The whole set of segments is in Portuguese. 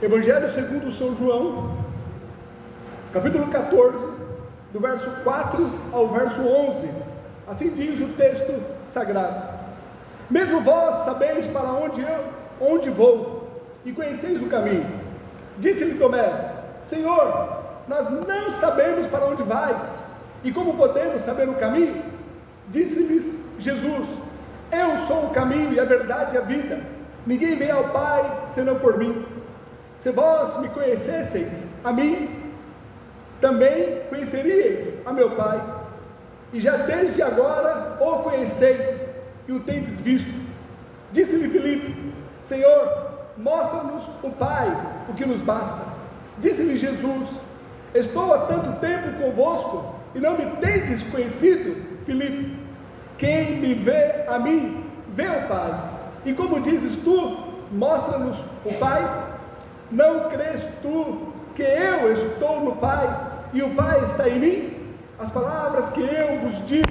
Evangelho segundo São João, capítulo 14, do verso 4 ao verso 11, assim diz o texto sagrado: mesmo vós sabeis para onde vou, e conheceis o caminho. Disse-lhe Tomé: Senhor, nós não sabemos para onde vais, e como podemos saber o caminho? Disse-lhes Jesus: eu sou o caminho e a verdade e a vida, ninguém vem ao Pai senão por mim. Se vós me conhecesseis a mim, também conheceríeis a meu Pai, e já desde agora o conheceis e o tendes visto. Disse-lhe Filipe: Senhor, mostra-nos o Pai, o que nos basta. Disse-lhe Jesus: estou há tanto tempo convosco e não me tendes conhecido, Filipe? Quem me vê a mim, vê o Pai. E como dizes tu, mostra-nos o Pai? Não crês tu que eu estou no Pai e o Pai está em mim? As palavras que eu vos digo,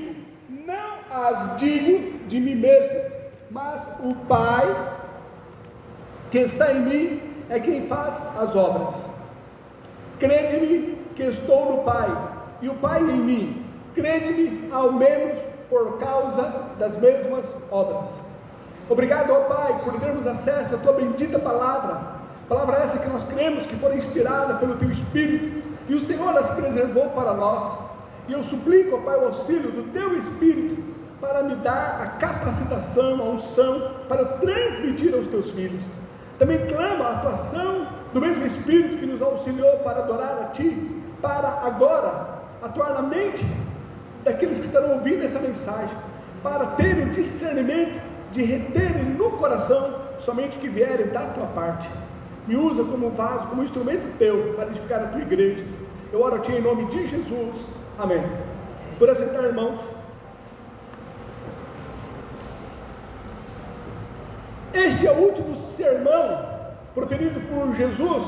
não as digo de mim mesmo, mas o Pai que está em mim é quem faz as obras. Crede-me que estou no Pai e o Pai em mim. Crede-me ao menos por causa das mesmas obras. Obrigado, ó Pai, por termos acesso à tua bendita palavra essa que nós cremos que foi inspirada pelo teu Espírito, e o Senhor as preservou para nós. E eu suplico, ó Pai, o auxílio do teu Espírito para me dar a capacitação, a unção para transmitir aos teus filhos. Também clamo a atuação do mesmo Espírito que nos auxiliou para adorar a ti, para agora atuar na mente daqueles que estarão ouvindo essa mensagem, para ter o discernimento de reterem no coração somente o que vierem da tua parte. Me usa como vaso, como instrumento teu para edificar a tua igreja. Eu oro a ti em nome de Jesus, amém. Por aceitar, irmãos. Este é o último sermão proferido por Jesus,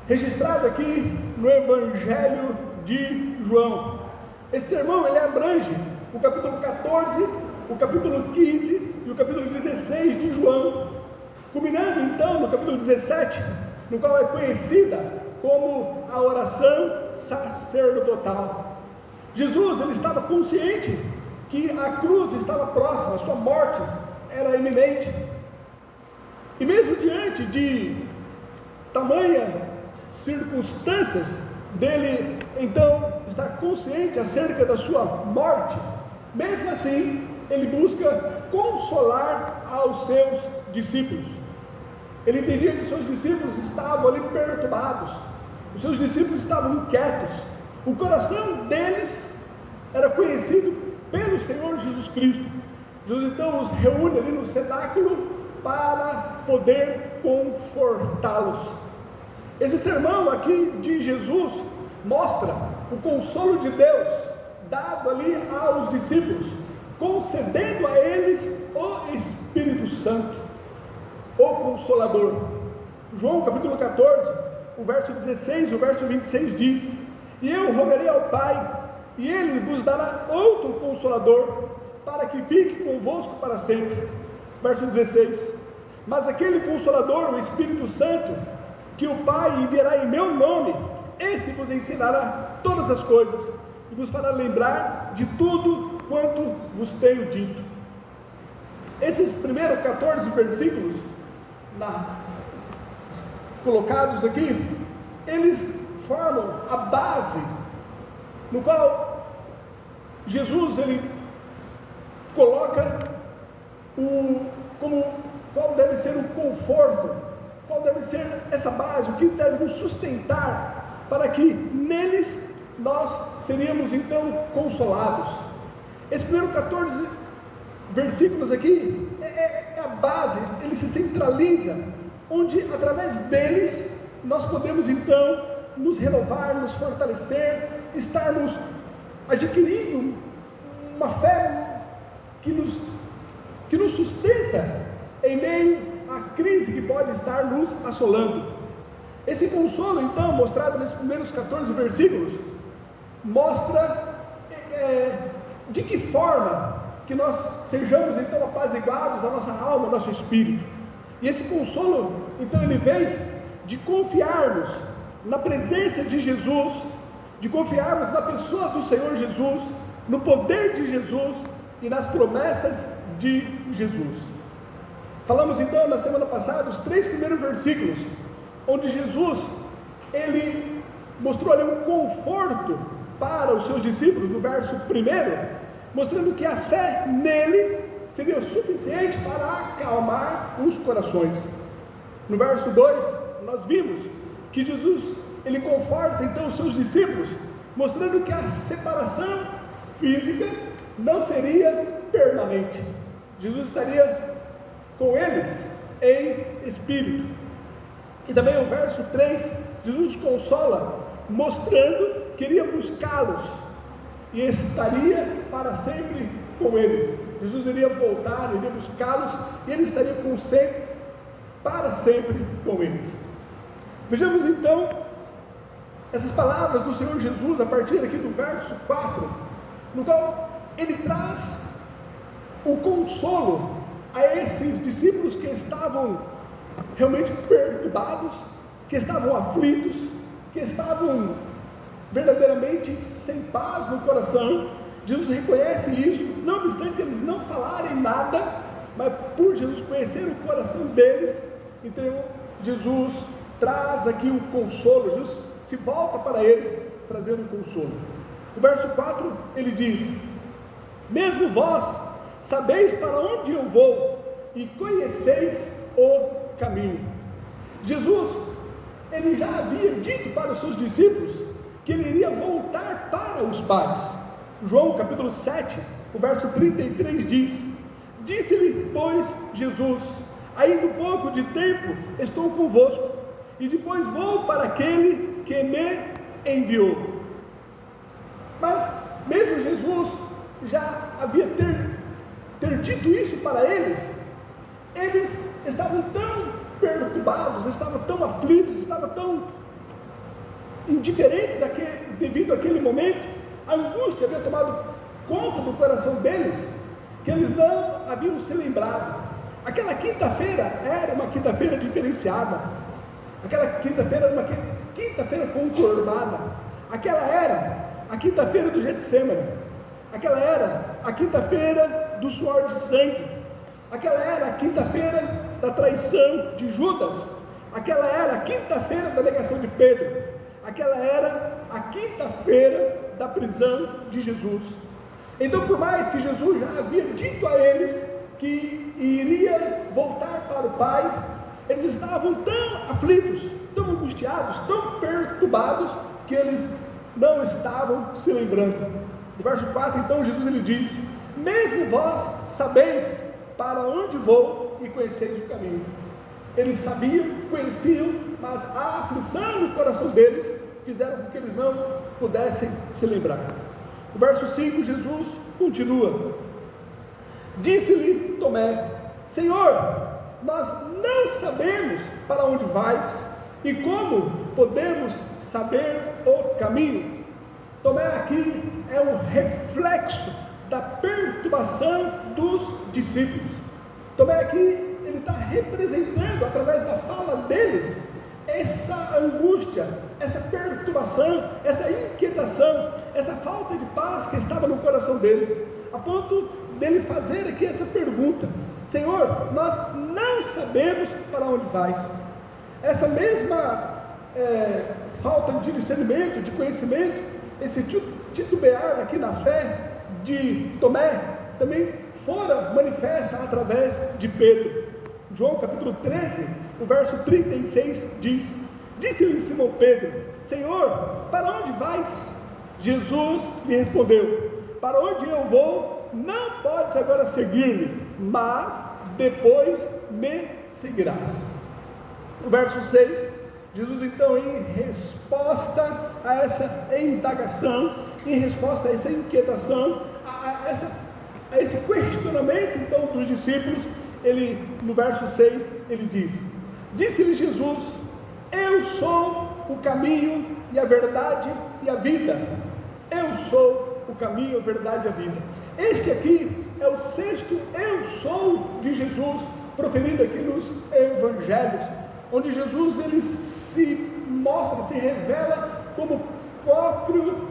registrado aqui no Evangelho de João. Esse sermão ele abrange o capítulo 14, o capítulo 15 e o capítulo 16 de João, culminando então no capítulo 17, no qual é conhecida como a oração sacerdotal. Jesus ele estava consciente que a cruz estava próxima, a sua morte era iminente, e mesmo diante de tamanha circunstâncias dele então estar consciente acerca da sua morte, mesmo assim ele busca consolar aos seus discípulos. Ele entendia que seus discípulos estavam ali perturbados, os seus discípulos estavam inquietos, o coração deles era conhecido pelo Senhor Jesus Cristo. Jesus então os reúne ali no cenáculo para poder confortá-los. Esse sermão aqui de Jesus mostra o consolo de Deus dado ali aos discípulos, concedendo a eles o Espírito Santo, o Consolador. João capítulo 14, o verso 16 e o verso 26 diz: e eu rogarei ao Pai, e Ele vos dará outro Consolador, para que fique convosco para sempre. Verso 16: mas aquele Consolador, o Espírito Santo, que o Pai enviará em meu nome, esse vos ensinará todas as coisas, e vos fará lembrar de tudo quanto vos tenho dito. Esses primeiros 14 versículos colocados aqui, eles formam a base no qual Jesus ele coloca qual deve ser o conforto, qual deve ser essa base, o que deve nos sustentar para que neles nós seríamos então consolados. Esses primeiros 14 versículos aqui é a base, ele se centraliza, onde através deles nós podemos então nos renovar, nos fortalecer, estarmos adquirindo uma fé que nos sustenta em meio à crise que pode estar nos assolando. Esse consolo então mostrado nesses primeiros 14 versículos mostra de que forma que nós sejamos então apaziguados a nossa alma, ao nosso espírito. E esse consolo então ele vem de confiarmos na presença de Jesus, de confiarmos na pessoa do Senhor Jesus, no poder de Jesus e nas promessas de Jesus. Falamos então na semana passada os 3 primeiros versículos, onde Jesus, ele mostrou ali um conforto para os seus discípulos, no verso 1, mostrando que a fé nele seria suficiente para acalmar os corações. No verso 2, nós vimos que Jesus, ele conforta então os seus discípulos, mostrando que a separação física não seria permanente. Jesus estaria com eles em espírito. E também o verso 3, Jesus consola, mostrando que iria buscá-los e estaria para sempre com eles. Jesus iria voltar, iria buscá-los e ele estaria para sempre com eles. Vejamos então essas palavras do Senhor Jesus a partir aqui do verso 4, no qual ele traz o consolo a esses discípulos que estavam realmente perturbados, que estavam aflitos, que estavam verdadeiramente sem paz no coração. Jesus reconhece isso, não obstante eles não falarem nada, mas por Jesus conhecer o coração deles, então Jesus traz aqui o consolo. Jesus se volta para eles trazendo o consolo. O verso 4 ele diz: mesmo vós sabeis para onde eu vou e conheceis o caminho. Jesus, ele já havia dito para os seus discípulos que ele iria voltar para os pais. João capítulo 7, o verso 33 diz: disse-lhe, pois, Jesus: ainda um pouco de tempo estou convosco, e depois vou para aquele que me enviou. Mas mesmo Jesus já havia ter dito isso para eles, eles estavam tão perturbados, estavam tão aflitos, estavam tão indiferentes devido àquele momento. A angústia havia tomado conta do coração deles, que eles não haviam se lembrado. Aquela quinta-feira era uma quinta-feira diferenciada, aquela quinta-feira era uma quinta-feira conturbada, aquela era a quinta-feira do Getsemane, aquela era a quinta-feira do suor de sangue, aquela era a quinta-feira da traição de Judas, aquela era a quinta-feira da negação de Pedro, aquela era a quinta-feira da prisão de Jesus. Então, por mais que Jesus já havia dito a eles que iria voltar para o Pai, eles estavam tão aflitos, tão angustiados, tão perturbados, que eles não estavam se lembrando. No verso 4, então, Jesus ele diz: mesmo vós sabeis para onde vou e conheceis o caminho. Eles sabiam, conheciam, mas a aflição no coração deles fizeram com que eles não pudessem se lembrar. O verso 5, Jesus continua: disse-lhe Tomé: Senhor, nós não sabemos para onde vais, e como podemos saber o caminho? Tomé aqui é um reflexo da perturbação dos discípulos. Tomé aqui, ele está representando, através da fala deles, essa angústia, essa perturbação, essa inquietação, essa falta de paz que estava no coração deles, a ponto dele fazer aqui essa pergunta: Senhor, nós não sabemos para onde vais. Essa mesma falta de discernimento, de conhecimento, esse titubear aqui na fé de Tomé, também fora manifesta através de Pedro. João capítulo 13, o verso 36 diz: disse-lhe Simão Pedro: Senhor, para onde vais? Jesus lhe respondeu: para onde eu vou, não podes agora seguir-me, mas depois me seguirás. No verso 6, Jesus então, em resposta a essa indagação, em resposta a essa inquietação, a esse questionamento então dos discípulos, ele, no verso 6, ele diz: disse-lhe Jesus: eu sou o caminho e a verdade e a vida. Eu sou o caminho, a verdade e a vida. Este aqui é o sexto eu sou de Jesus, proferido aqui nos evangelhos, onde Jesus ele se mostra, se revela como próprio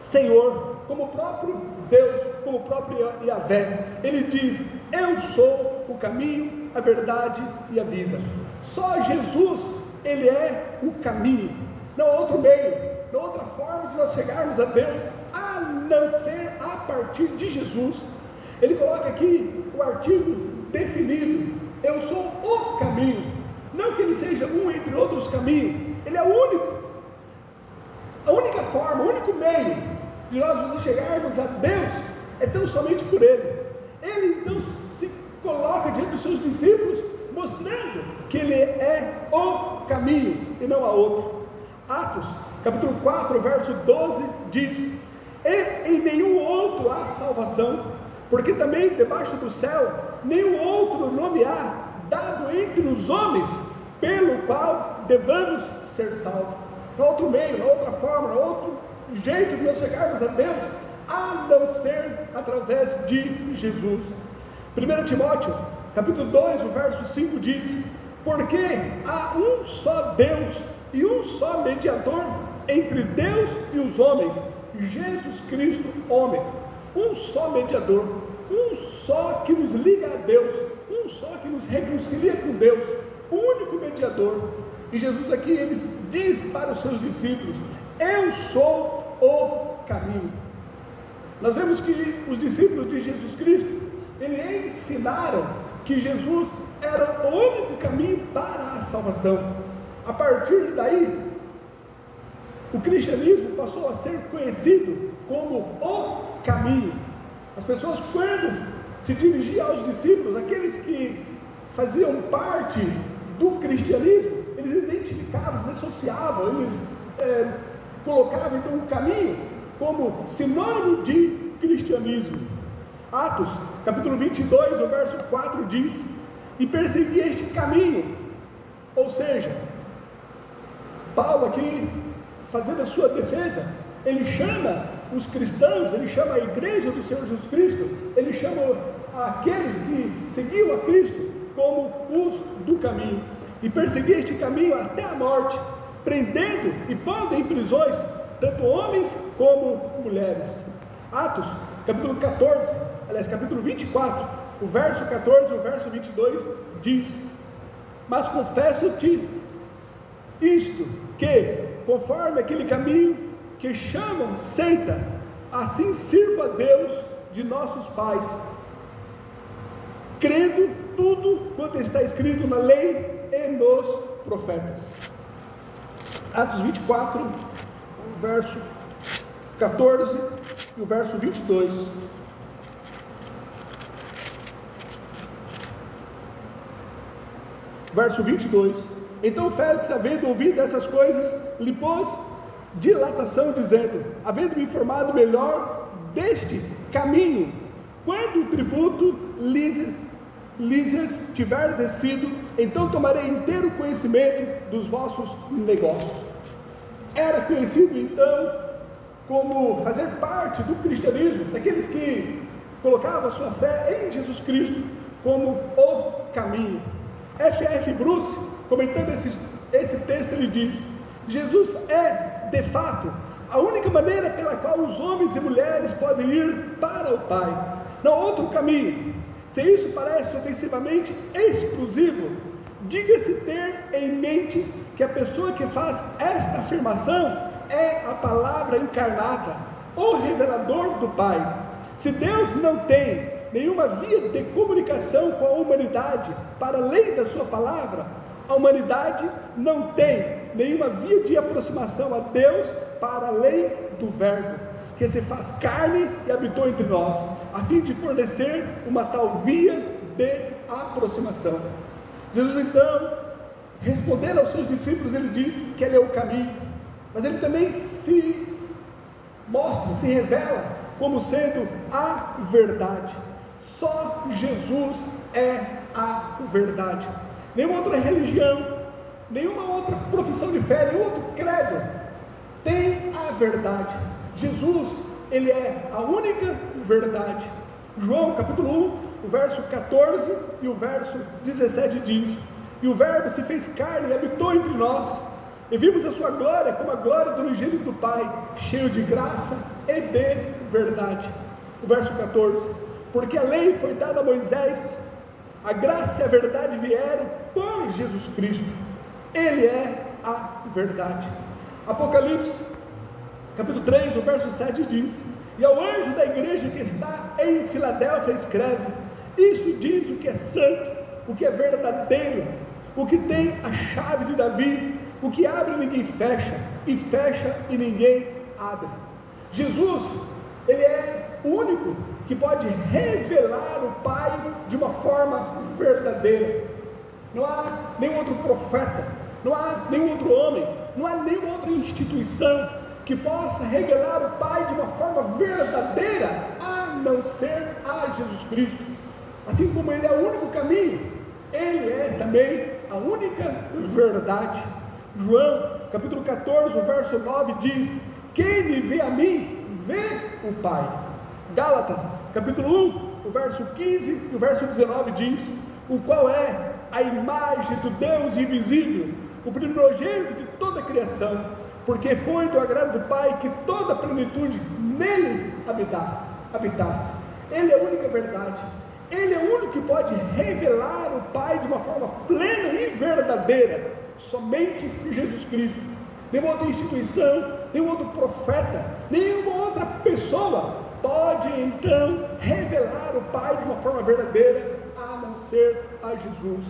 Senhor, como próprio Deus, como próprio Yahvé. Ele diz: eu sou o caminho, a verdade e a vida. Só Jesus, ele é o caminho, não há outro meio, não há outra forma de nós chegarmos a Deus, a não ser a partir de Jesus. Ele coloca aqui o artigo definido: eu sou o caminho, não que ele seja um entre outros caminhos, ele é o único, a única forma, o único meio de nós nos chegarmos a Deus é tão somente por ele. Ele então se coloca diante dos seus discípulos, mostrando que ele é o caminho e não há outro. Atos, capítulo 4, verso 12 diz: e em nenhum outro há salvação, porque também debaixo do céu nenhum outro nome há dado entre os homens, pelo qual devamos ser salvos. Não há outro meio, não há outra forma, não há outro jeito de nós chegarmos a Deus, a não ser através de Jesus. 1 Timóteo, capítulo 2, o verso 5 diz: porque há um só Deus e um só mediador entre Deus e os homens, Jesus Cristo, homem. Um só mediador, um só que nos liga a Deus, um só que nos reconcilia com Deus, o único mediador. E Jesus aqui, ele diz para os seus discípulos: eu sou o caminho. Nós vemos que os discípulos de Jesus Cristo, eles ensinaram que Jesus era o único caminho para a salvação. A partir daí, o cristianismo passou a ser conhecido como o caminho. As pessoas, quando se dirigiam aos discípulos, aqueles que faziam parte do cristianismo, eles identificavam, eles associavam, eles colocavam então o caminho como sinônimo de cristianismo. Atos, capítulo 22, o verso 4 diz: e persegui este caminho. Ou seja, Paulo aqui, fazendo a sua defesa, ele chama os cristãos, ele chama a igreja do Senhor Jesus Cristo, ele chama aqueles que seguiam a Cristo como os do caminho. E persegui este caminho até a morte, prendendo e pondo em prisões tanto homens como mulheres. Atos, capítulo 14, aliás, capítulo 24, o verso 14 e o verso 22 diz: mas confesso-te isto, que conforme aquele caminho que chamam seita, assim sirva a Deus de nossos pais, crendo tudo quanto está escrito na lei e nos profetas. Atos 24, o verso 14 e o verso 22. Verso 22. Então Félix, havendo ouvido essas coisas, lhe pôs dilatação, dizendo: havendo-me informado melhor deste caminho, quando o tributo Lísias tiver descido, então tomarei inteiro conhecimento dos vossos negócios. Era conhecido então como fazer parte do cristianismo, daqueles que colocavam a sua fé em Jesus Cristo como o caminho. F.F. Bruce, comentando esse texto, ele diz: Jesus é, de fato, a única maneira pela qual os homens e mulheres podem ir para o Pai. Não há outro caminho. Se isso parece ofensivamente exclusivo, diga-se ter em mente que a pessoa que faz esta afirmação é a palavra encarnada, o revelador do Pai. Se Deus não tem nenhuma via de comunicação com a humanidade para além da sua palavra, a humanidade não tem nenhuma via de aproximação a Deus para além do Verbo, que se faz carne e habitou entre nós, a fim de fornecer uma tal via de aproximação. Jesus então, respondendo aos seus discípulos, ele diz que ele é o caminho, mas ele também se mostra, se revela como sendo a verdade. Só Jesus é a verdade. Nenhuma outra religião, nenhuma outra profissão de fé, nenhum outro credo tem a verdade. Jesus, ele é a única verdade. João capítulo 1, o verso 14 e o verso 17 diz: E o Verbo se fez carne e habitou entre nós. E vimos a sua glória como a glória do unigênito do Pai, cheio de graça e de verdade. O verso 14: porque a lei foi dada a Moisés, a graça e a verdade vieram por Jesus Cristo. Ele é a verdade. Apocalipse, capítulo 3, o verso 7 diz: e ao anjo da igreja que está em Filadélfia escreve: isso diz o que é santo, o que é verdadeiro, o que tem a chave de Davi, o que abre e ninguém fecha, e fecha e ninguém abre. Jesus, ele é o único que pode revelar o Pai de uma forma verdadeira. Não há nenhum outro profeta, não há nenhum outro homem, não há nenhuma outra instituição que possa revelar o Pai de uma forma verdadeira, a não ser a Jesus Cristo. Assim como ele é o único caminho, ele é também a única verdade. João, capítulo 14, o verso 9 diz: quem me vê a mim, vê o Pai. Gálatas, capítulo 1, o verso 15 e o verso 19 diz: o qual é a imagem do Deus invisível, o primogênito de toda a criação, porque foi do agrado do Pai que toda a plenitude nele habitasse. Ele é a única verdade, ele é o único que pode revelar o Pai de uma forma plena e verdadeira. Somente Jesus Cristo. Nenhuma outra instituição, nenhum outro profeta, nenhuma outra pessoa pode então revelar o Pai de uma forma verdadeira, a não ser a Jesus.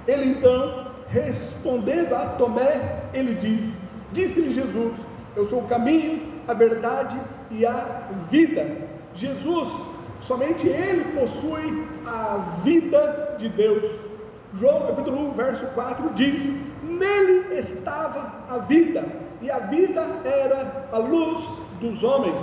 Ele então, respondendo a Tomé, ele disse-lhe Jesus: eu sou o caminho, a verdade e a vida. Jesus, somente ele possui a vida de Deus. João capítulo 1, verso 4 diz: nele estava a vida, e a vida era a luz dos homens.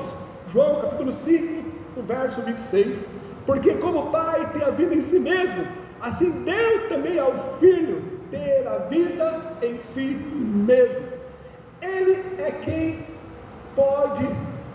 João capítulo 5, o verso 26: porque como o Pai tem a vida em si mesmo, assim deu também ao Filho ter a vida em si mesmo. Ele é quem pode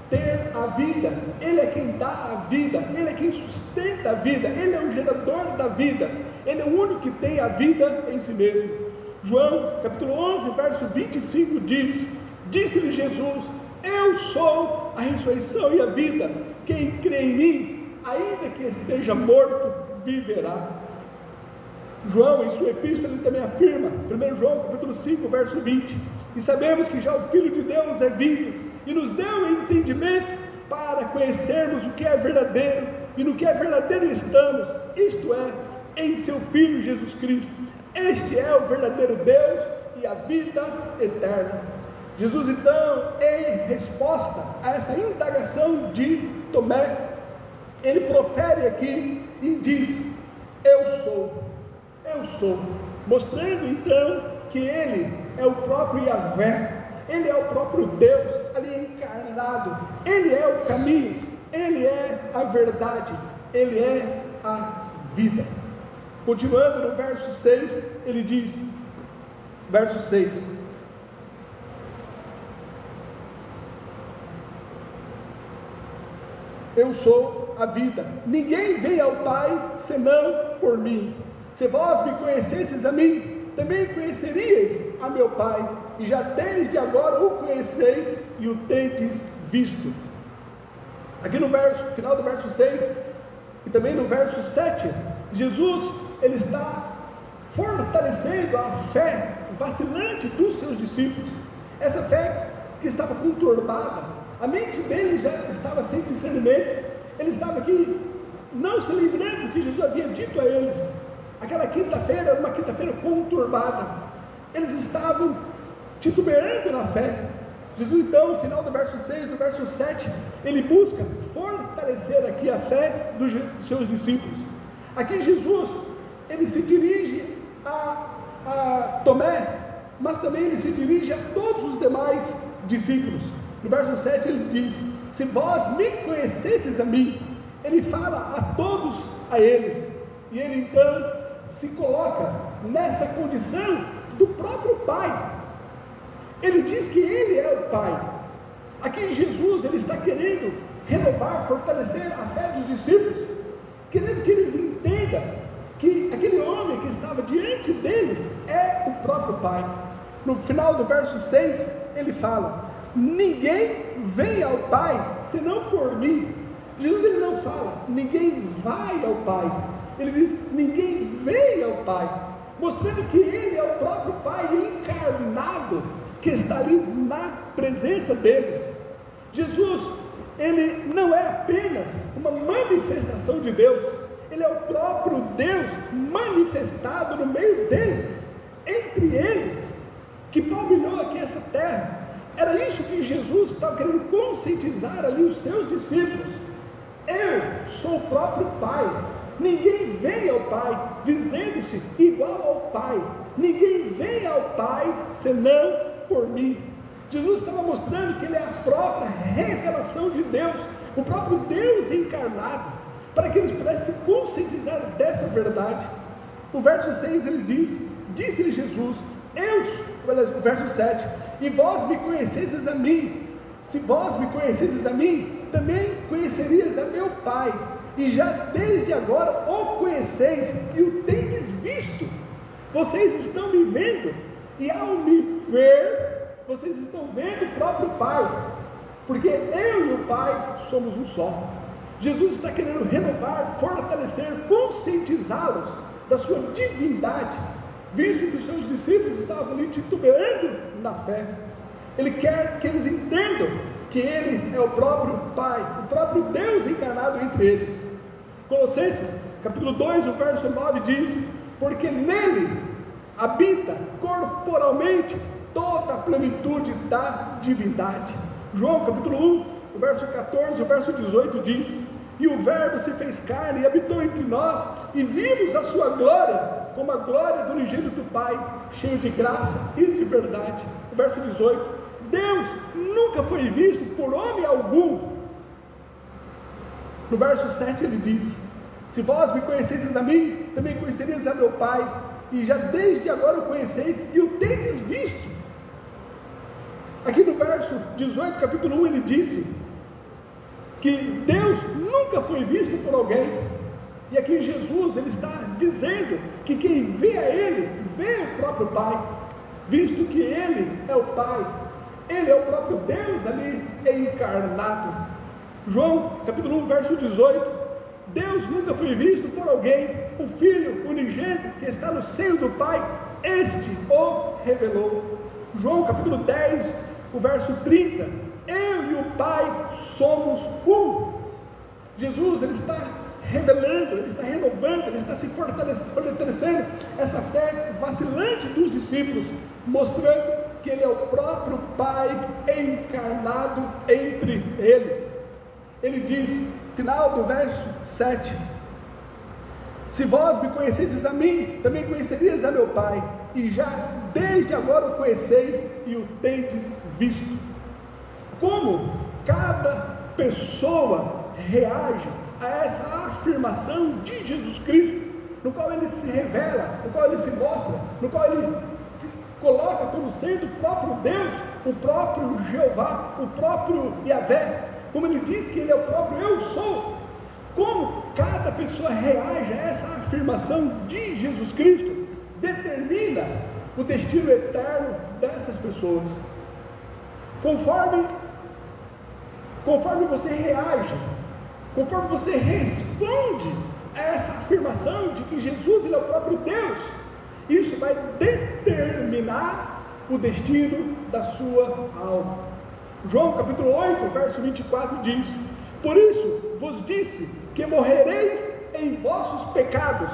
ter a vida, ele é quem dá a vida, ele é quem sustenta a vida, ele é o gerador da vida, ele é o único que tem a vida em si mesmo. João capítulo 11, verso 25 diz: disse-lhe Jesus: eu sou a ressurreição e a vida, quem crê em mim, ainda que esteja morto, viverá. João, em sua epístola, ele também afirma, 1 João capítulo 5, verso 20: e sabemos que já o Filho de Deus é vindo, e nos deu entendimento para conhecermos o que é verdadeiro, e no que é verdadeiro estamos, isto é, em seu Filho Jesus Cristo. Este é o verdadeiro Deus e a vida eterna. Jesus então, em resposta a essa indagação de Tomé, ele profere aqui e diz: eu sou, mostrando então que ele é o próprio Yahvé, ele é o próprio Deus ali encarnado, ele é o caminho, ele é a verdade, ele é a vida. Continuando no verso 6, ele diz, verso 6: eu sou a vida, ninguém vem ao Pai senão por mim. Se vós me conhecesseis a mim, também conheceríeis a meu Pai, e já desde agora o conheceis e o tendes visto. Aqui no final do verso 6 e também no verso 7, Jesus, ele está fortalecendo a fé vacilante dos seus discípulos, essa fé que estava conturbada, a mente dele já estava sem discernimento, ele estava aqui não se lembrando do que Jesus havia dito a eles. Aquela quinta-feira era uma quinta-feira conturbada, eles estavam titubeando na fé. Jesus então, no final do verso 6, do verso 7, ele busca fortalecer aqui a fé dos seus discípulos. Aqui Jesus, ele se dirige a Tomé, mas também ele se dirige a todos os demais discípulos. No verso 7 ele diz: se vós me conhecesseis a mim, ele fala a todos a eles, e ele então se coloca nessa condição do próprio Pai. Ele diz que ele é o Pai. Aqui Jesus, ele está querendo renovar, fortalecer a fé dos discípulos, querendo que eles entendam que aquele homem que que estava diante deles é o próprio Pai. No final do verso 6, ele fala: ninguém vem ao Pai senão por mim. Jesus ele não fala, ninguém vai ao Pai. Ele diz, ninguém vem ao Pai, mostrando que ele é o próprio Pai encarnado, que está ali na presença deles. Jesus, ele não é apenas uma manifestação de Deus, ele é o próprio Deus manifestado no meio deles, entre eles, que palmilhou aqui essa terra. Era isso que Jesus estava querendo conscientizar ali os seus discípulos. Eu sou o próprio Pai. Ninguém vem ao Pai dizendo-se igual ao Pai. Ninguém vem ao Pai senão por mim. Jesus estava mostrando que ele é a própria revelação de Deus, o próprio Deus encarnado, para que eles pudessem se conscientizar dessa verdade. O verso 6 ele diz, disse-lhe Jesus, o verso 7, e vós me conhecesseis a mim, se vós me conhecesseis a mim, também conhecerias a meu Pai, e já desde agora o conheceis e o tendes visto. Vocês estão me vendo, e ao me ver, vocês estão vendo o próprio Pai, porque eu e o Pai somos um só. Jesus está querendo renovar, fortalecer, conscientizá-los da sua divindade, visto que os seus discípulos estavam ali titubeando na fé. Ele quer que eles entendam que ele é o próprio Pai, o próprio Deus encarnado entre eles. Colossenses, capítulo 2, o verso 9 diz, porque nele habita corporalmente toda a plenitude da divindade. João, capítulo 1, o verso 14, o verso 18 diz, e o Verbo se fez carne e habitou entre nós, e vimos a sua glória, como a glória do unigênito do Pai, cheio de graça e de verdade. O verso 18, Deus nunca foi visto por homem algum. No verso 7 ele diz, se vós me conhecesseis a mim, também conhecerias a meu Pai, e já desde agora o conheceis e o tendes visto. Aqui no verso 18, capítulo 1, ele disse que Deus nunca foi visto por alguém, e aqui Jesus, ele está dizendo que quem vê a ele, vê o próprio Pai, visto que ele é o Pai, ele é o próprio Deus ali encarnado. João, capítulo 1, verso 18, Deus nunca foi visto por alguém, o Filho unigênito que está no seio do Pai, este o revelou. João, capítulo 10, o verso 30, eu e o Pai somos um. Jesus, ele está revelando, ele está renovando, ele está se fortalecendo essa fé vacilante dos discípulos, mostrando que ele é o próprio Pai encarnado entre eles. Ele diz, final do verso 7, se vós me conhecesseis a mim, também conhecerias a meu Pai, e já desde agora o conheceis e o tendes visto. Como cada pessoa reage a essa afirmação de Jesus Cristo, no qual ele se revela, no qual ele se mostra, no qual ele se coloca como sendo o próprio Deus, o próprio Jeová, o próprio Yahvé, como ele diz que ele é o próprio eu sou. Como cada pessoa reage a essa afirmação de Jesus Cristo, determina o destino eterno dessas pessoas. Conforme você reage, conforme você responde a essa afirmação de que Jesus ele é o próprio Deus, isso vai determinar o destino da sua alma. João capítulo 8, verso 24 diz, por isso vos disse que morrereis em vossos pecados,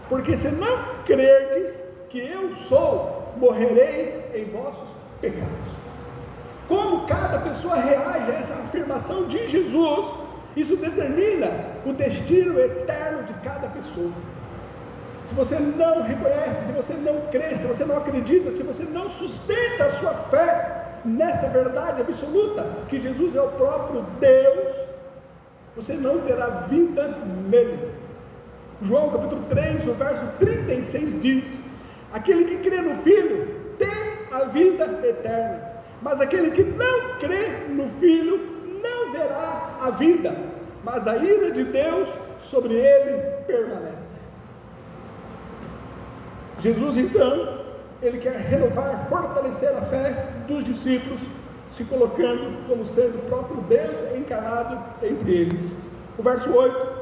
porque se não crerdes que eu sou, morrerei em vossos pecados. Como cada pessoa reage a essa afirmação de Jesus, isso determina o destino eterno de cada pessoa. Se você não reconhece, se você não crê, se você não acredita, se você não sustenta a sua fé nessa verdade absoluta, que Jesus é o próprio Deus, você não terá vida nele. João capítulo 3, o verso 36 diz, aquele que crê no Filho tem a vida eterna, mas aquele que não crê no Filho não verá a vida, mas a ira de Deus sobre ele permanece. Jesus, então, ele quer renovar, fortalecer a fé dos discípulos, se colocando como sendo o próprio Deus encarnado entre eles. O verso 8,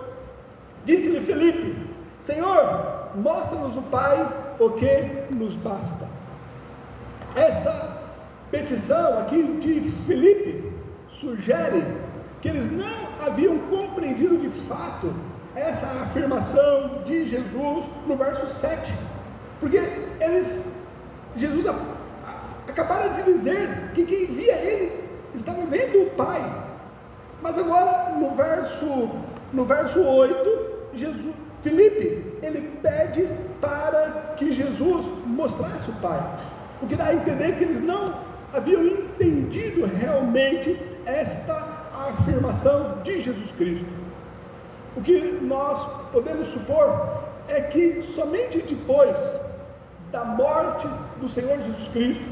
disse-lhe Filipe: Senhor, mostra-nos o Pai, o que nos basta. Essa petição aqui de Filipe sugere que eles não haviam compreendido de fato essa afirmação de Jesus no verso 7, porque Jesus acabaram de dizer que quem via ele estava vendo o Pai, mas agora no verso 8, Filipe, ele pede para que Jesus mostrasse o Pai, o que dá a entender que eles não haviam entendido realmente esta afirmação de Jesus Cristo. O que nós podemos supor é que somente depois da morte do Senhor Jesus Cristo,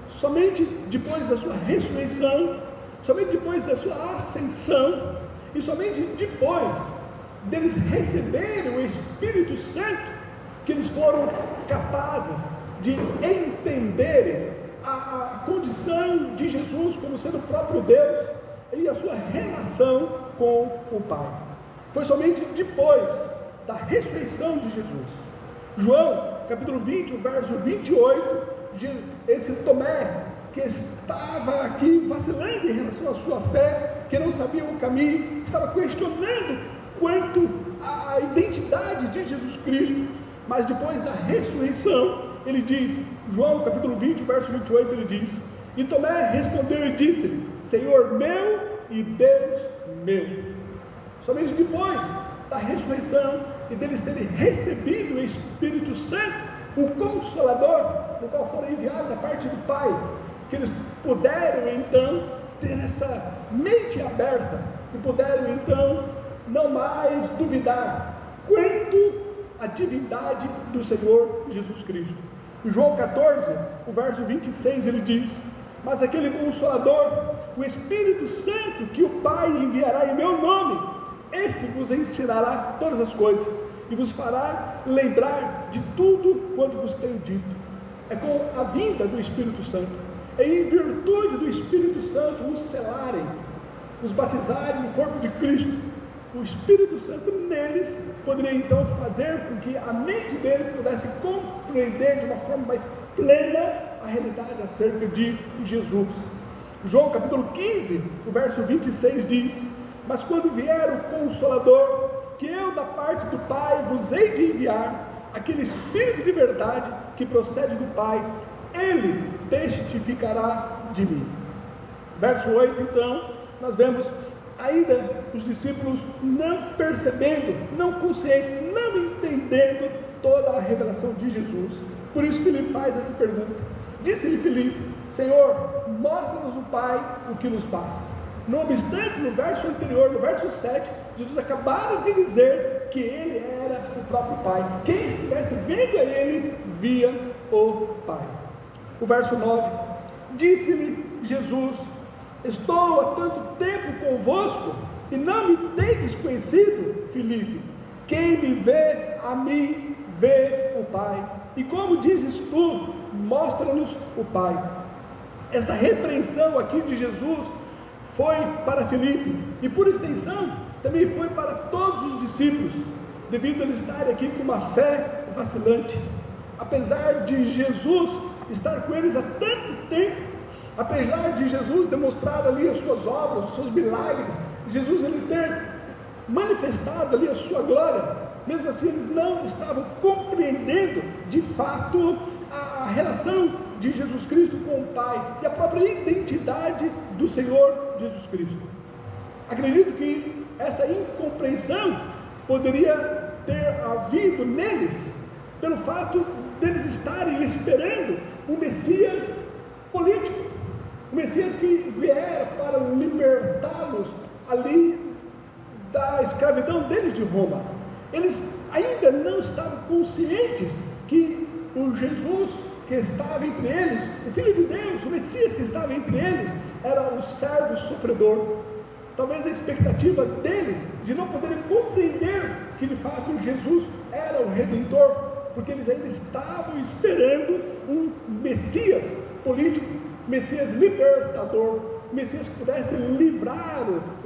somente depois da sua ressurreição, somente depois da sua ascensão, e somente depois deles receberem o Espírito Santo, que eles foram capazes de entenderem a condição de Jesus como sendo o próprio Deus e a sua relação com o Pai. Foi somente depois da ressurreição de Jesus. João, capítulo 20, o verso 28, esse Tomé, que estava aqui vacilando em relação à sua fé, que não sabia o caminho, estava questionando quanto à identidade de Jesus Cristo, mas depois da ressurreição, ele diz, João capítulo 20, verso 28, ele diz: e Tomé respondeu e disse-lhe: Senhor meu e Deus meu. Somente depois da ressurreição e deles terem recebido o Espírito Santo, o Consolador, no qual foram enviados da parte do Pai, que eles puderam então ter essa mente aberta e puderam então não mais duvidar quanto à divindade do Senhor Jesus Cristo. Em João 14, o verso 26, ele diz: mas aquele Consolador, o Espírito Santo, que o Pai enviará em meu nome, esse vos ensinará todas as coisas e vos fará lembrar de tudo quanto vos tenho dito. É com a vinda do Espírito Santo, é em virtude do Espírito Santo nos selarem, nos batizarem no corpo de Cristo. O Espírito Santo neles poderia então fazer com que a mente deles pudesse compreender de uma forma mais plena a realidade acerca de Jesus. João capítulo 15, o verso 26 diz: mas quando vier o Consolador, que eu da parte do Pai vos hei de enviar, aquele Espírito de verdade que procede do Pai, ele testificará de mim. Verso 8, então, nós vemos ainda os discípulos não percebendo, não conscientes, não entendendo toda a revelação de Jesus. Por isso Filipe faz essa pergunta. Disse-lhe Filipe: Senhor, mostra-nos o Pai, o que nos basta. Não obstante, no verso anterior, no verso 7, Jesus acabara de dizer que ele era o próprio Pai. Quem estivesse vendo a ele, via o Pai. O verso 9, disse-lhe Jesus: estou há tanto tempo convosco e não me tendes conhecido, Filipe. Quem me vê, a mim vê o Pai. E como dizes tu, mostra-nos o Pai. Esta repreensão aqui de Jesus foi para Filipe e por extensão também foi para todos os discípulos, devido a eles estarem aqui com uma fé vacilante. Apesar de Jesus estar com eles há tanto tempo, apesar de Jesus demonstrar ali as suas obras, os seus milagres, Jesus ele ter manifestado ali a sua glória, mesmo assim eles não estavam compreendendo de fato a relação de Jesus Cristo com o Pai e a própria identidade do Senhor Jesus Cristo. Acredito que essa incompreensão poderia ter havido neles pelo fato deles estarem esperando um Messias político, um Messias que viera para libertá-los ali da escravidão deles de Roma. Eles ainda não estavam conscientes que o Jesus que estava entre eles, o Filho de Deus, o Messias que estava entre eles, era o servo sofredor. Talvez a expectativa deles de não poderem compreender que de fato Jesus era o Redentor porque eles ainda estavam esperando um Messias político, Messias libertador, Messias que pudesse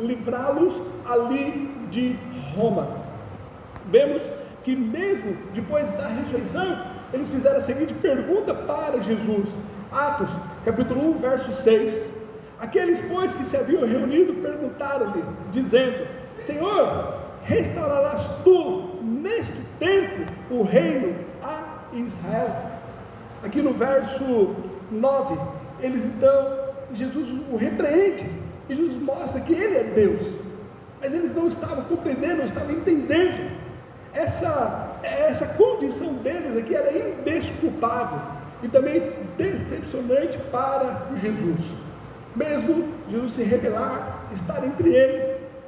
livrá-los ali de Roma. Vemos que mesmo depois da ressurreição, eles fizeram a seguinte pergunta para Jesus, Atos, capítulo 1, verso 6, aqueles, pois, que se haviam reunido, perguntaram-lhe, dizendo, Senhor, restaurarás tu, neste tempo, o reino a Israel? Aqui no verso 9, eles então, Jesus o repreende, e Jesus mostra que Ele é Deus, mas eles não estavam compreendendo, não estavam entendendo, essa condição deles aqui era indesculpável, e também decepcionante para Jesus, mesmo Jesus se revelar, estar entre eles,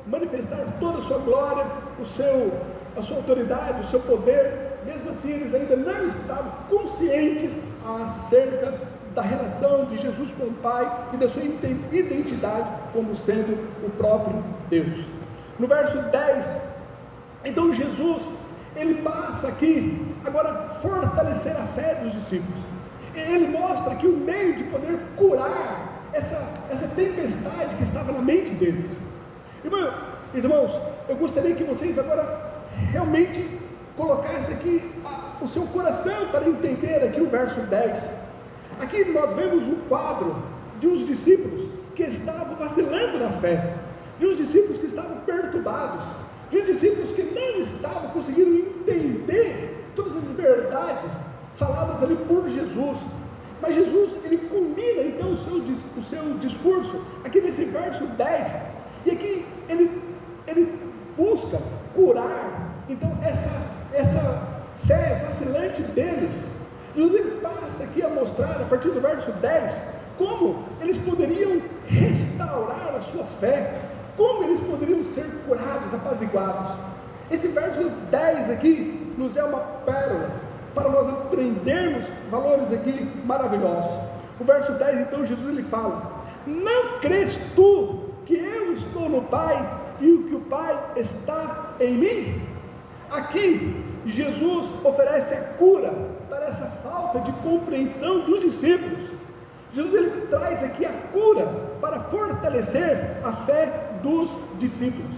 manifestar toda a sua glória, a sua autoridade, o seu poder, mesmo assim eles ainda não estavam conscientes acerca da relação de Jesus com o Pai e da sua identidade como sendo o próprio Deus. No verso 10, então Jesus, ele passa aqui, agora a fortalecer a fé dos discípulos, ele mostra aqui o meio de poder curar essa tempestade que estava na mente deles. Irmãos, eu gostaria que vocês agora realmente colocassem aqui o seu coração para entender aqui o verso 10, aqui nós vemos um quadro de uns discípulos que estavam vacilando na fé, de uns discípulos que estavam perturbados, de uns discípulos que não estavam conseguindo entender todas as verdades faladas ali por Jesus, mas Jesus, ele culmina então o seu discurso, aqui nesse verso 10, e aqui ele busca curar, então essa fé vacilante deles. Jesus, ele passa aqui a mostrar, a partir do verso 10, como eles poderiam restaurar a sua fé, como eles poderiam ser curados, apaziguados. Esse verso 10 aqui nos é uma pérola, para nós aprendermos valores aqui maravilhosos. O verso 10, então, Jesus ele fala, não crês tu que eu estou no Pai, e que o Pai está em mim? Aqui, Jesus oferece a cura para essa falta de compreensão dos discípulos. Jesus ele traz aqui a cura para fortalecer a fé dos discípulos.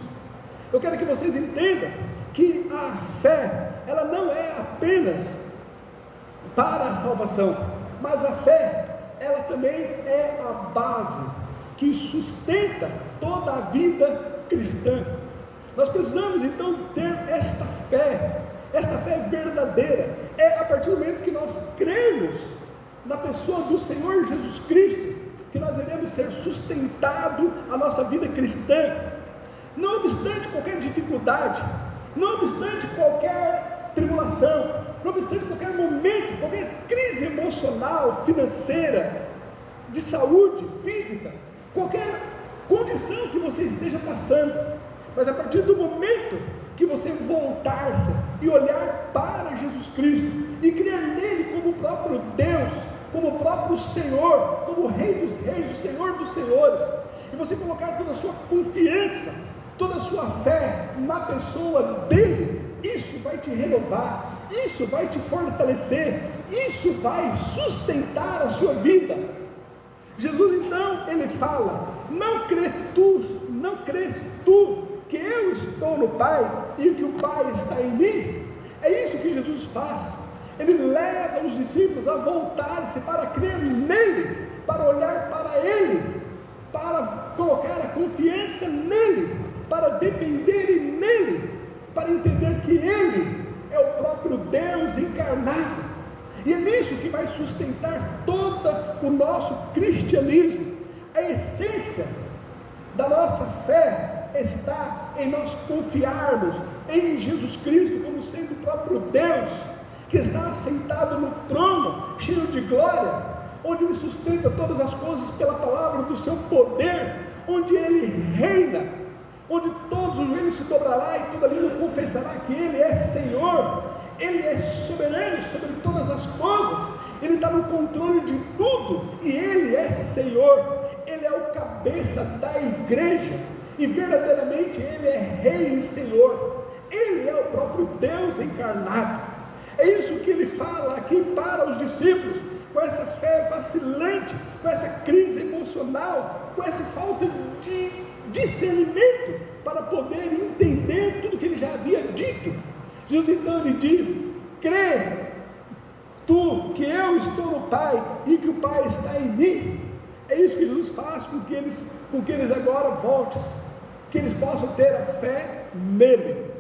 Eu quero que vocês entendam que a fé, ela não é apenas para a salvação, mas a fé, ela também é a base que sustenta toda a vida cristã. Nós precisamos então ter esta fé verdadeira, é a partir do momento que nós cremos na pessoa do Senhor Jesus Cristo, que nós iremos ser sustentado a nossa vida cristã, não obstante qualquer dificuldade, não obstante qualquer tribulação, não obstante qualquer momento, qualquer crise emocional, financeira, de saúde, física, qualquer condição que você esteja passando, mas a partir do momento que você voltar-se e olhar para Jesus Cristo e crer nele como o próprio Deus, como o próprio Senhor, como o Rei dos Reis, o Senhor dos Senhores, e você colocar toda a sua confiança, toda a sua fé na pessoa dele, isso vai te renovar, isso vai te fortalecer, isso vai sustentar a sua vida. Jesus então, ele fala, não crês tu que eu estou no Pai e que o Pai está em mim? É isso que Jesus faz, ele leva os discípulos a voltar-se para crer nele, para olhar para ele, para colocar a confiança nele, para dependerem nele, para entender que ele é o próprio Deus encarnado, e é nisso que vai sustentar todo o nosso cristianismo. A essência da nossa fé está em nós confiarmos em Jesus Cristo como sendo o próprio Deus, que está assentado no trono, cheio de glória, onde Ele sustenta todas as coisas pela palavra do seu poder, onde Ele reina, onde todos os joelhos se dobrará e toda língua confessará que Ele é Senhor. Ele é soberano sobre todas as coisas, Ele está no controle de tudo, e Ele é Senhor, Ele é o cabeça da igreja, e verdadeiramente Ele é Rei e Senhor, Ele é o próprio Deus encarnado. É isso que ele fala aqui para os discípulos, com essa fé vacilante, com essa crise emocional, com essa falta de discernimento para poder entender tudo que ele já havia dito. Jesus então ele diz: crê tu que eu estou no Pai e que o Pai está em mim. É isso que Jesus faz com que eles agora voltem, que eles possam ter a fé nele.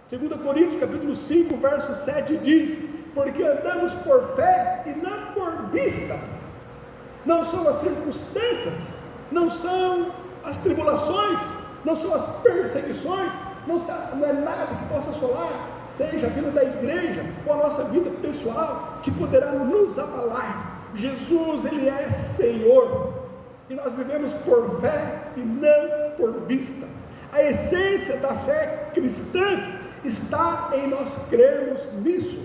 2 Coríntios capítulo 5 verso 7 diz: porque andamos por fé e não por vista. Não são as circunstâncias, não são as tribulações, não são as perseguições, não é nada que possa assolar, seja a vida da igreja ou a nossa vida pessoal, que poderá nos abalar. Jesus, ele é Senhor, e nós vivemos por fé e não por vista. A essência da fé cristã está em nós crermos nisso.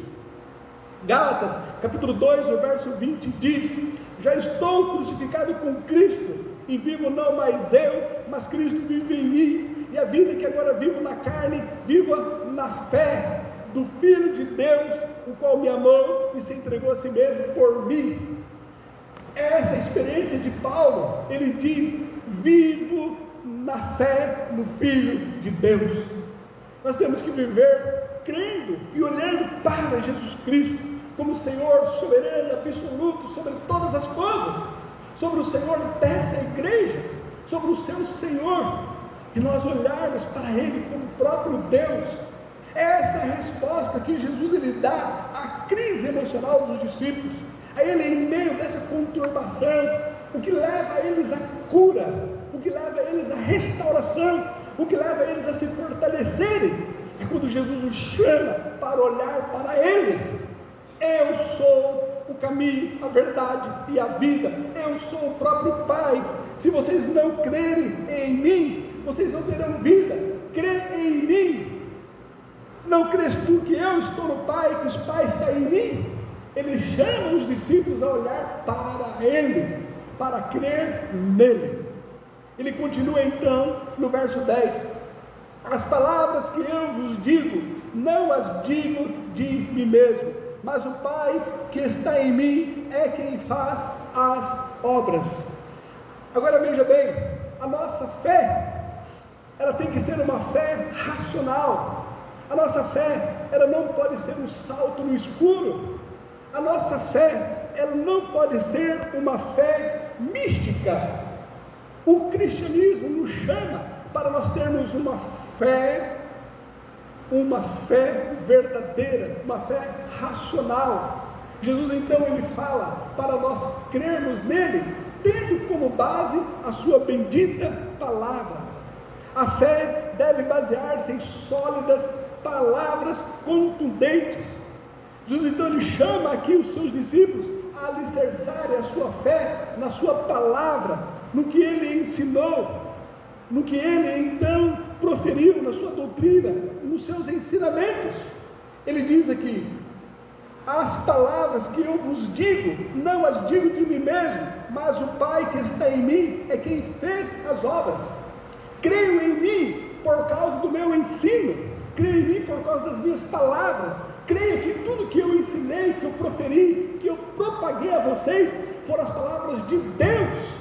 Gálatas capítulo 2, o verso 20 diz: já estou crucificado com Cristo, e vivo não mais eu, mas Cristo vive em mim, e a vida que agora vivo na carne, viva na fé do Filho de Deus, o qual me amou e se entregou a si mesmo por mim. Essa experiência de Paulo, ele diz: vivo na fé no Filho de Deus. Nós temos que viver crendo e olhando para Jesus Cristo como Senhor soberano, absoluto sobre todas as coisas, sobre o Senhor dessa igreja, sobre o seu Senhor, e nós olharmos para Ele como o próprio Deus. Essa é a resposta que Jesus ele dá à crise emocional dos discípulos, a ele em meio dessa conturbação, o que leva eles à cura, o que leva eles à restauração, o que leva eles a se fortalecerem, é quando Jesus os chama para olhar para Ele. Eu sou o caminho, a verdade e a vida, eu sou o próprio Pai. Se vocês não crerem em mim, vocês não terão vida. Crê em mim. Não crês tu que eu estou no Pai, que o Pai está em mim? Ele chama os discípulos a olhar para Ele, para crer nele. Ele continua então no verso 10: as palavras que eu vos digo, não as digo de mim mesmo, mas o Pai que está em mim é quem faz as obras. Agora veja bem, a nossa fé, ela tem que ser uma fé racional. A nossa fé, ela não pode ser um salto no escuro. A nossa fé, ela não pode ser uma fé mística. O cristianismo nos chama para nós termos uma fé verdadeira, uma fé racional. Jesus então ele fala para nós crermos nele, tendo como base a sua bendita palavra. A fé deve basear-se em sólidas palavras contundentes. Jesus então ele chama aqui os seus discípulos a alicerçarem a sua fé na sua palavra, no que ele ensinou, no que ele então proferiu, na sua doutrina, nos seus ensinamentos. Ele diz aqui: as palavras que eu vos digo, não as digo de mim mesmo, mas o Pai que está em mim é quem fez as obras. Creio em mim por causa do meu ensino, creio em mim por causa das minhas palavras, creia que tudo que eu ensinei, que eu proferi, que eu propaguei a vocês, foram as palavras de Deus.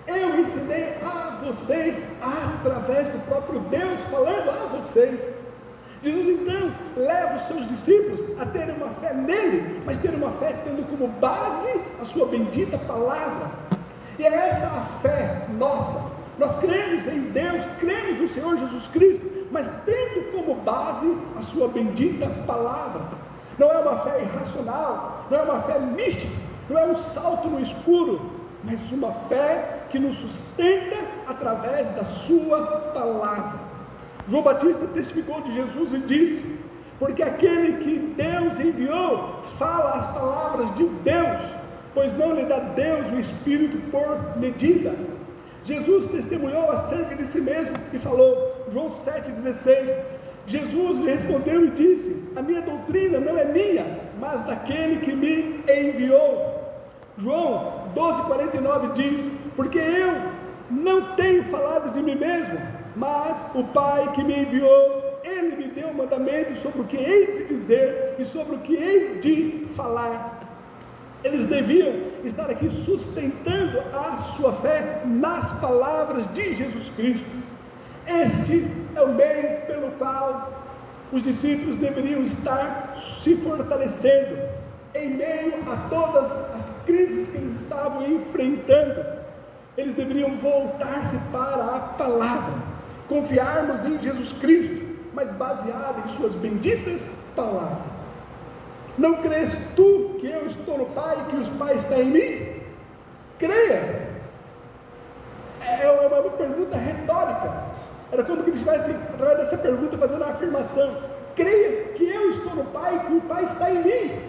Eu ensinei a vocês através do próprio Deus, falando a vocês. Jesus então leva os seus discípulos a terem uma fé nele, mas ter uma fé tendo como base a sua bendita palavra. E é essa a fé nossa. Nós cremos em Deus, cremos no Senhor Jesus Cristo, mas tendo como base a sua bendita palavra. Não é uma fé irracional, não é uma fé mística, não é um salto no escuro, mas uma fé que nos sustenta através da sua palavra. João Batista testificou de Jesus e disse: porque aquele que Deus enviou fala as palavras de Deus, pois não lhe dá Deus o Espírito por medida. Jesus testemunhou acerca de si mesmo e falou, João 7,16, Jesus lhe respondeu e disse: a minha doutrina não é minha, mas daquele que me enviou. João 12,49 diz: porque eu não tenho falado de mim mesmo, mas o Pai que me enviou, Ele me deu deu mandamentos sobre o que hei de dizer e sobre o que hei de falar. Eles deviam estar aqui sustentando a sua fé nas palavras de Jesus Cristo. Este é o meio pelo qual os discípulos deveriam estar se fortalecendo em meio a todas as crises que eles estavam enfrentando. Eles deveriam voltar-se para a palavra, confiarmos em Jesus Cristo, mas baseado em suas benditas palavras. Não crês tu que eu estou no Pai e que os Pai estão em mim? Creia. É uma pergunta retórica. Era como que eles estivessem, através dessa pergunta, fazendo uma afirmação. Creia que eu estou no Pai e que o Pai está em mim.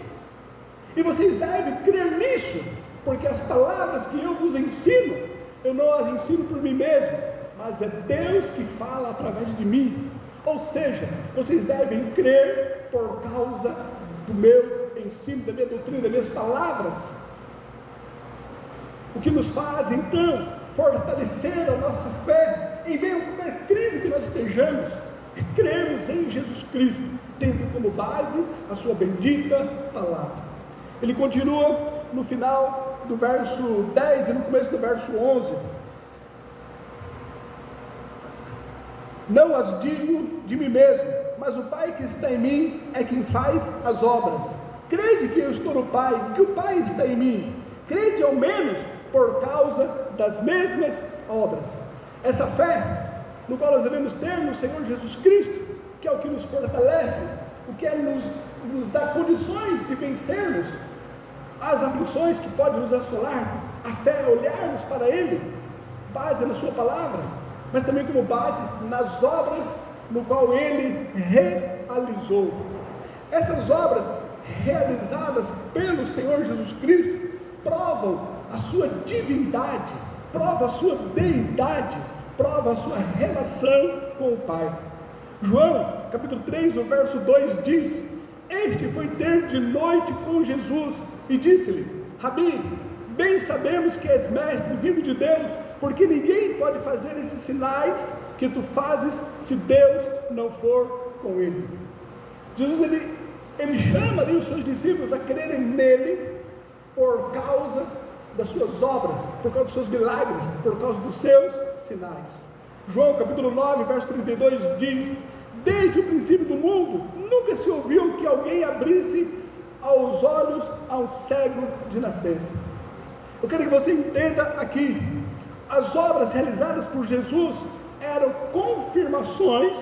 E vocês devem crer nisso, porque as palavras que eu vos ensino, eu não as ensino por mim mesmo, mas é Deus que fala através de mim. Ou seja, vocês devem crer por causa do meu ensino, da minha doutrina, das minhas palavras. O que nos faz então fortalecer a nossa fé em meio a qualquer crise que nós estejamos, é crermos em Jesus Cristo, tendo como base a sua bendita palavra. Ele continua no final do verso 10 e no começo do verso 11: não as digo de mim mesmo, mas o Pai que está em mim é quem faz as obras. Crede que eu estou no Pai, que o Pai está em mim. Crede ao menos por causa das mesmas obras. Essa fé, no qual nós devemos ter no Senhor Jesus Cristo, que é o que nos fortalece, o que é nos dá condições de vencermos as aflições que podem nos assolar. A fé é olharmos para Ele, base na sua palavra, mas também como base nas obras no qual Ele realizou. Essas obras realizadas pelo Senhor Jesus Cristo provam a sua divindade, provam a sua deidade, provam a sua relação com o Pai. João, capítulo 3, o verso 2 diz: este foi ter de noite com Jesus e disse-lhe: Rabi, bem sabemos que és mestre vindo de Deus, porque ninguém pode fazer esses sinais que tu fazes se Deus não for com ele. Jesus ele chama ali os seus discípulos a crerem nele por causa das suas obras, por causa dos seus milagres, por causa dos seus sinais. João capítulo 9, verso 32 diz: desde o princípio do mundo nunca se ouviu que alguém abrisse aos olhos a um cego de nascença. Eu quero que você entenda aqui, as obras realizadas por Jesus eram confirmações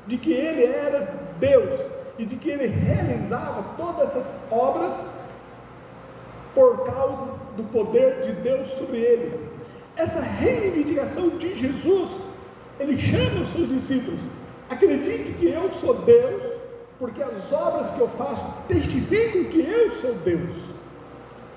de que Ele era Deus, e de que Ele realizava todas essas obras por causa do poder de Deus sobre Ele. Essa reivindicação de Jesus, Ele chama os seus discípulos: acredite que eu sou Deus, porque as obras que eu faço testificam que eu sou Deus.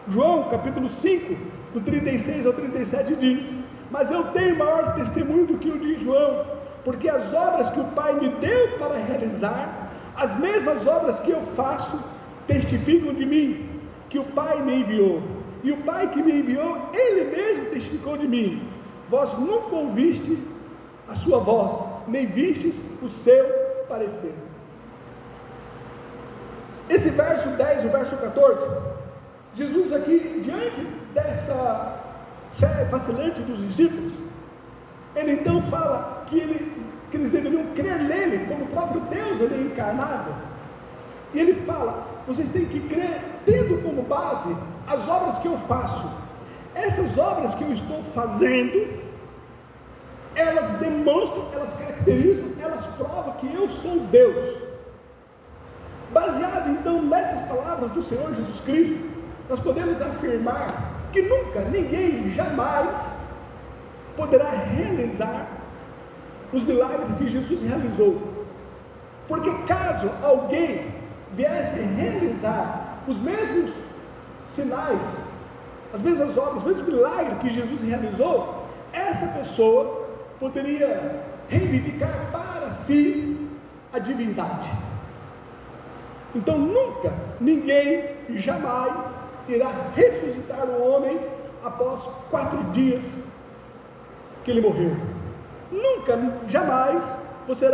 João capítulo 5, do 36 ao 37 diz: mas eu tenho maior testemunho do que o de João, porque as obras que o Pai me deu para realizar, as mesmas obras que eu faço, testificam de mim, que o Pai me enviou, e o Pai que me enviou, Ele mesmo testificou de mim. Vós nunca ouviste a sua voz, nem vistes o seu parecer. Esse verso 10, o verso 14, Jesus aqui, diante dessa fé vacilante dos discípulos, Ele então fala que eles deveriam crer nele, como o próprio Deus, Ele é encarnado. E Ele fala: vocês têm que crer, tendo como base as obras que eu faço. Essas obras que eu estou fazendo, elas demonstram, elas caracterizam, elas provam que eu sou Deus. Baseado então nessas palavras do Senhor Jesus Cristo, nós podemos afirmar que nunca, ninguém, jamais poderá realizar os milagres que Jesus realizou, porque caso alguém viesse realizar os mesmos sinais, as mesmas obras, os mesmos milagres que Jesus realizou, essa pessoa poderia reivindicar para si a divindade. Então nunca, ninguém, jamais irá ressuscitar o homem após 4 dias que ele morreu. Nunca, jamais você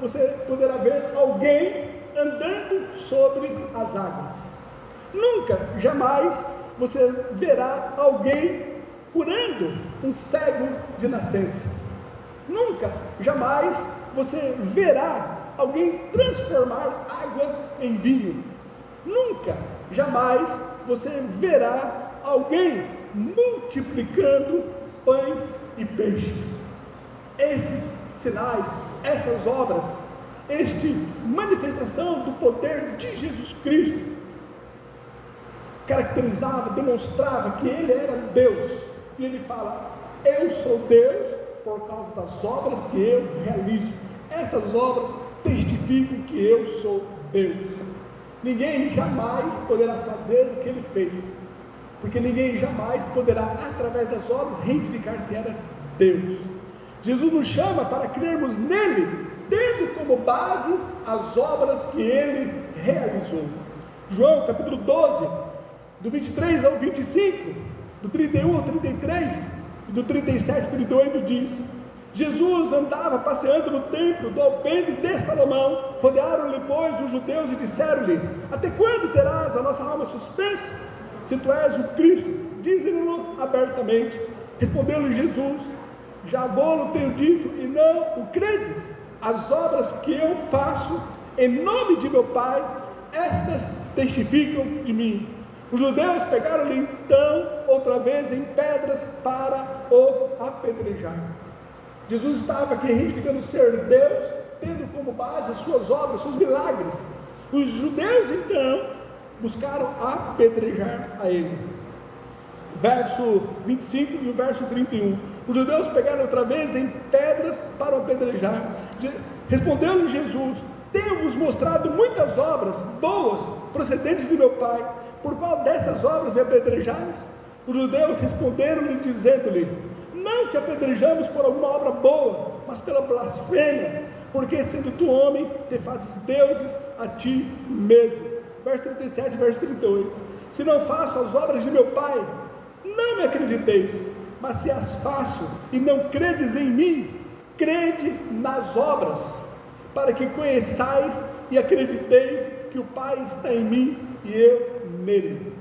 você poderá ver alguém andando sobre as águas. Nunca, jamais você verá alguém curando um cego de nascença. Nunca, jamais você verá alguém transformar água em vinho. Nunca, jamais você verá alguém multiplicando pães e peixes. Esses sinais, essas obras, esta manifestação do poder de Jesus Cristo caracterizava, demonstrava que Ele era Deus. E Ele fala: eu sou Deus por causa das obras que eu realizo. Essas obras testificam que eu sou Deus. Ninguém jamais poderá fazer o que Ele fez, porque ninguém jamais poderá, através das obras, reivindicar que era Deus. Jesus nos chama para crermos nele, tendo como base as obras que Ele realizou. João capítulo 12, do 23 ao 25, do 31 ao 33, e do 37 ao 38 diz: Jesus andava passeando no templo do alpendre de Salomão. Rodearam-lhe, pois, os judeus e disseram-lhe: até quando terás a nossa alma suspensa? Se tu és o Cristo, dize-no abertamente. Respondeu-lhe Jesus: já vou-lo tenho dito, e não o credes? As obras que eu faço em nome de meu Pai, estas testificam de mim. Os judeus pegaram-lhe então outra vez em pedras para o apedrejar. Jesus estava aqui reivindicando ser Deus, tendo como base as suas obras, seus milagres. Os judeus então buscaram apedrejar a ele. Verso 25 e o verso 31. Os judeus pegaram outra vez em pedras para o apedrejar. Respondeu-lhe Jesus: tenho-vos mostrado muitas obras boas procedentes de meu Pai, por qual dessas obras me apedrejais? Os judeus responderam-lhe, dizendo-lhe: não te apedrejamos por alguma obra boa, mas pela blasfêmia, porque sendo tu homem, te fazes deuses a ti mesmo. Verso 37, verso 38. Se não faço as obras de meu Pai, não me acrediteis, mas se as faço e não credes em mim, crede nas obras, para que conheçais e acrediteis que o Pai está em mim e eu nele.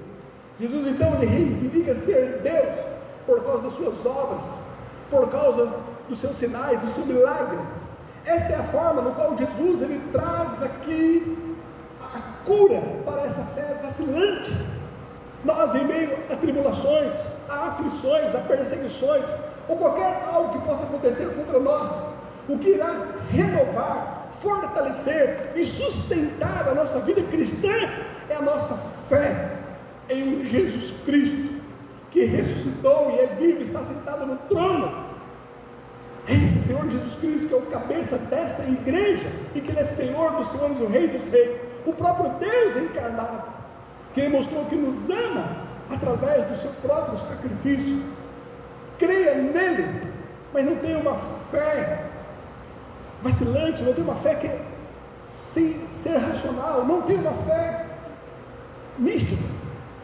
Jesus então ele reivindica ser Deus por causa das suas obras, por causa dos seus sinais, do seu milagre. Esta é a forma no qual Jesus ele traz aqui a cura para essa fé vacilante. Nós, em meio a tribulações, a aflições, a perseguições, ou qualquer algo que possa acontecer contra nós, o que irá renovar, fortalecer e sustentar a nossa vida cristã é a nossa fé em Jesus Cristo, que ressuscitou e é vivo, está sentado no trono. É esse Senhor Jesus Cristo que é o cabeça desta igreja, e que Ele é Senhor dos senhores, o Rei dos reis, o próprio Deus encarnado, que Ele mostrou que nos ama através do seu próprio sacrifício. Creia nele, mas não tenha uma fé vacilante, não tenha uma fé que é sem ser racional, não tenha uma fé mística,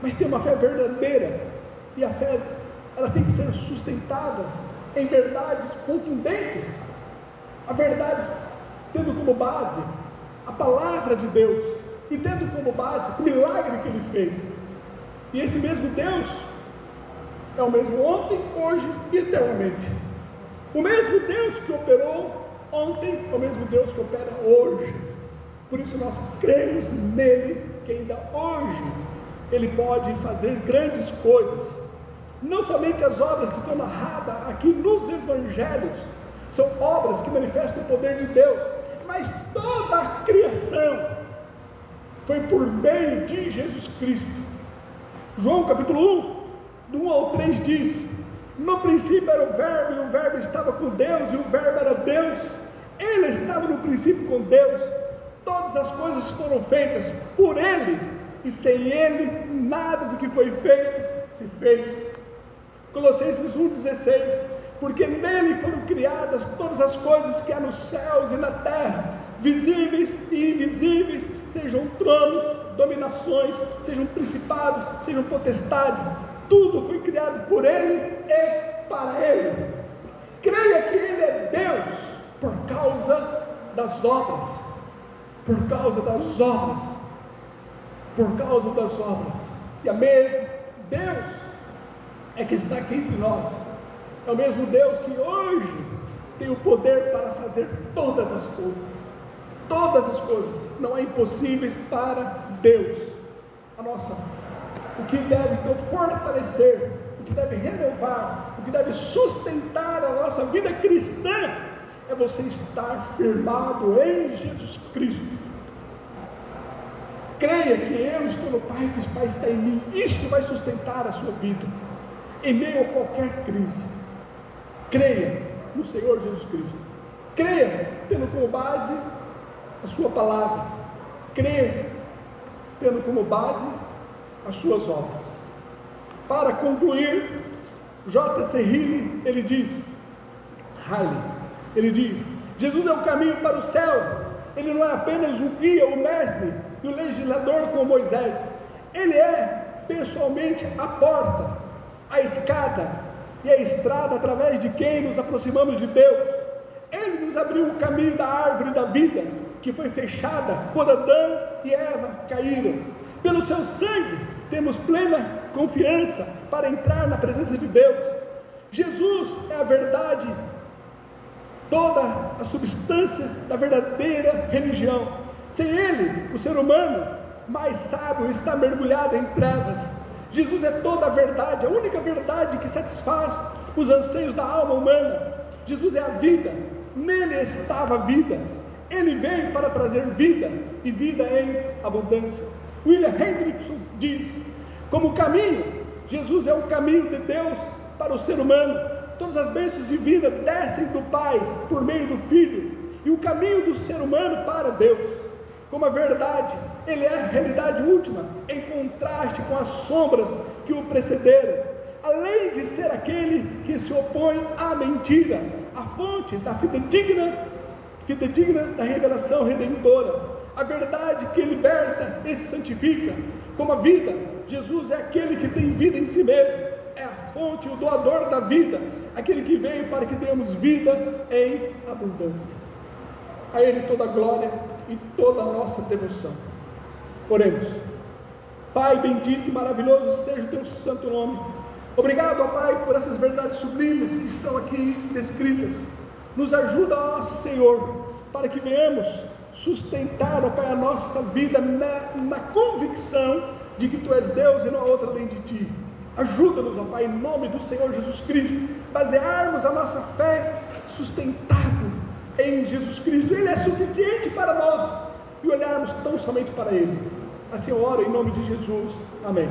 mas tenha uma fé verdadeira. E a fé, ela tem que ser sustentada em verdades contundentes, a verdades tendo como base a palavra de Deus, e tendo como base o milagre que Ele fez. E esse mesmo Deus é o mesmo ontem, hoje e eternamente. O mesmo Deus que operou ontem é o mesmo Deus que opera hoje. Por isso nós cremos nele, que ainda hoje Ele pode fazer grandes coisas. Não somente as obras que estão narradas aqui nos evangelhos são obras que manifestam o poder de Deus, mas toda a criação foi por meio de Jesus Cristo. João capítulo 1, do 1 ao 3 diz: no princípio era o Verbo, e o Verbo estava com Deus, e o Verbo era Deus. Ele estava no princípio com Deus. Todas as coisas foram feitas por Ele, e sem Ele nada do que foi feito se fez. Colossenses 1,16: porque nele foram criadas todas as coisas que há nos céus e na terra, visíveis e invisíveis, sejam tronos, dominações, sejam principados, sejam potestades, tudo foi criado por Ele e para Ele. Creia que Ele é Deus por causa das obras, por causa das obras, e a mesma Deus é que está aqui entre nós, é o mesmo Deus que hoje tem o poder para fazer todas as coisas, não há impossíveis para Deus. O que deve fortalecer, o que deve renovar, o que deve sustentar a nossa vida cristã, é você estar firmado em Jesus Cristo. Creia que eu estou no Pai, que o Pai está em mim. Isso vai sustentar a sua vida em meio a qualquer crise. Creia no Senhor Jesus Cristo. Creia tendo como base a sua palavra. Creia tendo como base as suas obras. Para concluir, J.C. Riley, ele diz, Jesus é o caminho para o céu. Ele não é apenas o guia, o mestre e o legislador como Moisés. Ele é pessoalmente a porta, a escada e a estrada através de quem nos aproximamos de Deus. Ele nos abriu o caminho da árvore da vida, que foi fechada quando Adão e Eva caíram. Pelo seu sangue temos plena confiança para entrar na presença de Deus. Jesus é a verdade, toda a substância da verdadeira religião. Sem Ele, o ser humano mais sábio está mergulhado em trevas. Jesus é toda a verdade, a única verdade que satisfaz os anseios da alma humana. Jesus é a vida, nele estava a vida. Ele veio para trazer vida, e vida em abundância. William Hendrickson diz, como caminho, Jesus é o caminho de Deus para o ser humano. Todas as bênçãos de vida descem do Pai por meio do Filho, e o caminho do ser humano para Deus. Como a verdade, Ele é a realidade última, em contraste com as sombras que o precederam. Além de ser aquele que se opõe à mentira, a fonte da fidedigna da revelação redentora, a verdade que liberta e santifica. Como a vida, Jesus é aquele que tem vida em si mesmo, é a fonte, o doador da vida, aquele que veio para que tenhamos vida em abundância. A Ele toda a glória e toda a nossa devoção. Oremos. Pai bendito e maravilhoso seja o teu santo nome. Obrigado, ó Pai, por essas verdades sublimes que estão aqui descritas. Nos ajuda, ó Senhor, para que venhamos sustentar, ó Pai, a nossa vida na convicção de que Tu és Deus e não há outra além de Ti. Ajuda-nos, ó Pai, em nome do Senhor Jesus Cristo, basearmos a nossa fé sustentado em Jesus Cristo. Ele é suficiente para nós, e olharmos tão somente para Ele. Assim eu oro em nome de Jesus. Amém.